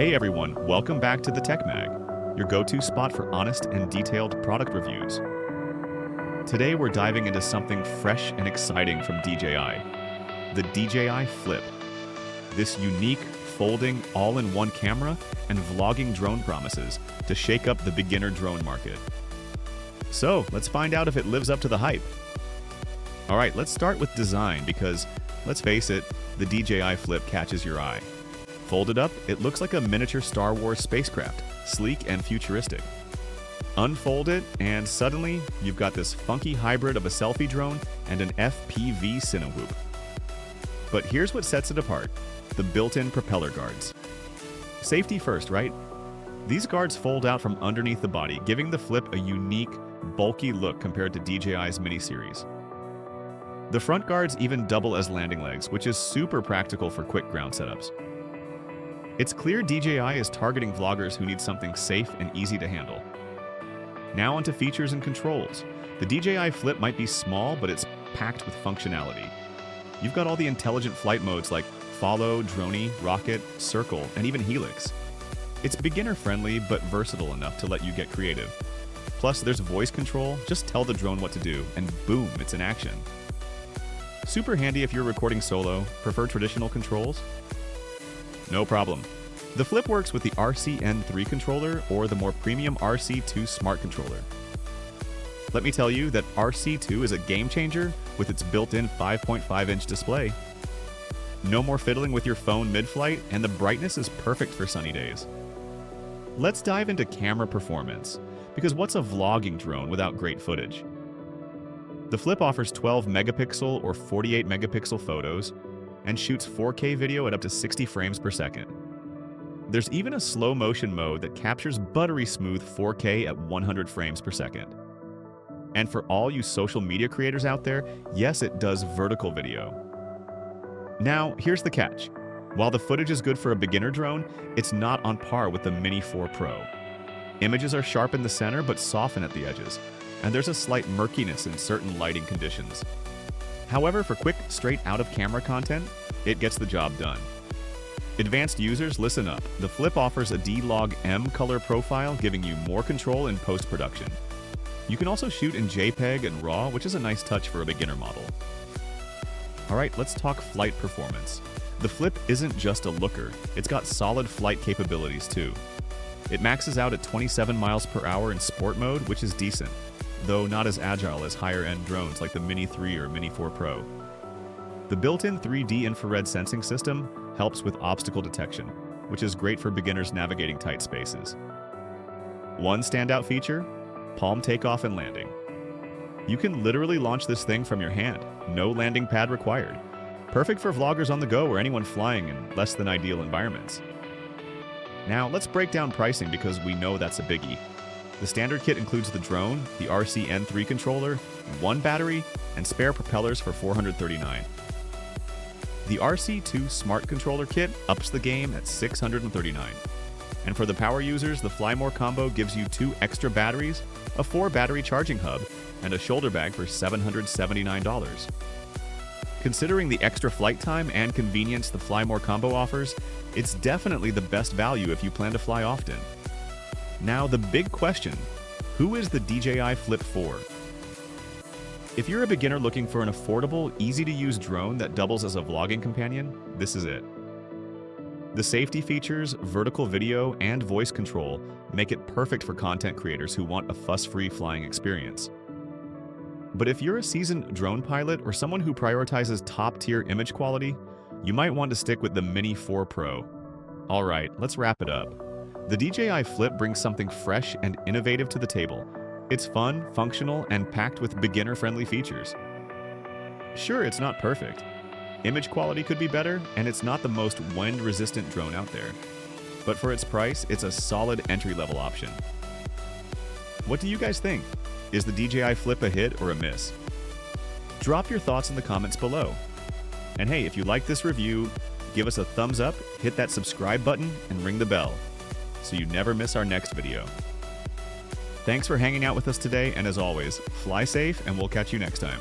Hey everyone, welcome back to TheTechMag, your go-to spot for honest and detailed product reviews. Today we're diving into something fresh and exciting from DJI, the DJI Flip. This unique, folding, all-in-one camera and vlogging drone promises to shake up the beginner drone market. So, let's find out if it lives up to the hype. Alright, let's start with design because, let's face it, the DJI Flip catches your eye. Folded up, it looks like a miniature Star Wars spacecraft, sleek and futuristic. Unfold it, and suddenly, you've got this funky hybrid of a selfie drone and an FPV Cinewhoop. But here's what sets it apart: the built-in propeller guards. Safety first, right? These guards fold out from underneath the body, giving the Flip a unique, bulky look compared to DJI's mini-series. The front guards even double as landing legs, which is super practical for quick ground setups. It's clear DJI is targeting vloggers who need something safe and easy to handle. Now onto features and controls. The DJI Flip might be small, but it's packed with functionality. You've got all the intelligent flight modes like follow, droney, rocket, circle, and even helix. It's beginner-friendly, but versatile enough to let you get creative. Plus, there's voice control. Just tell the drone what to do, and boom, it's in action. Super handy if you're recording solo. Prefer traditional controls? No problem. The Flip works with the RCN3 controller or the more premium RC2 Smart Controller. Let me tell you that RC2 is a game changer with its built-in 5.5-inch display. No more fiddling with your phone mid-flight, and the brightness is perfect for sunny days. Let's dive into camera performance, because what's a vlogging drone without great footage? The Flip offers 12 megapixel or 48 megapixel photos and shoots 4K video at up to 60 frames per second. There's even a slow motion mode that captures buttery smooth 4K at 100 frames per second. And for all you social media creators out there, yes, it does vertical video. Now, here's the catch. While the footage is good for a beginner drone, it's not on par with the Mini 4 Pro. Images are sharp in the center but soften at the edges, and there's a slight murkiness in certain lighting conditions. However, for quick, straight out-of-camera content, it gets the job done. Advanced users, listen up. The Flip offers a D-Log-M color profile, giving you more control in post-production. You can also shoot in JPEG and RAW, which is a nice touch for a beginner model. Alright, let's talk flight performance. The Flip isn't just a looker, it's got solid flight capabilities too. It maxes out at 27 miles per hour in sport mode, which is decent, though not as agile as higher-end drones like the Mini 3 or Mini 4 Pro. The built-in 3D infrared sensing system helps with obstacle detection, which is great for beginners navigating tight spaces. One standout feature: palm takeoff and landing. You can literally launch this thing from your hand, no landing pad required. Perfect for vloggers on the go or anyone flying in less than ideal environments. Now, let's break down pricing because we know that's a biggie. The standard kit includes the drone, the RCN3 controller, one battery, and spare propellers for $439. The RC2 Smart Controller kit ups the game at $639. And for the power users, the Fly More combo gives you 2 extra batteries, a 4-battery charging hub, and a shoulder bag for $779. Considering the extra flight time and convenience the Fly More combo offers, it's definitely the best value if you plan to fly often. Now, the big question: who is the DJI Flip for? If you're a beginner looking for an affordable, easy-to-use drone that doubles as a vlogging companion, this is it. The safety features, vertical video, and voice control make it perfect for content creators who want a fuss-free flying experience. But if you're a seasoned drone pilot or someone who prioritizes top-tier image quality, you might want to stick with the Mini 4 Pro. Alright, let's wrap it up. The DJI Flip brings something fresh and innovative to the table. It's fun, functional, and packed with beginner-friendly features. Sure, it's not perfect. Image quality could be better, and it's not the most wind-resistant drone out there. But for its price, it's a solid entry-level option. What do you guys think? Is the DJI Flip a hit or a miss? Drop your thoughts in the comments below. And hey, if you like this review, give us a thumbs up, hit that subscribe button, and ring the bell, so you never miss our next video. Thanks for hanging out with us today, and as always, fly safe, and we'll catch you next time.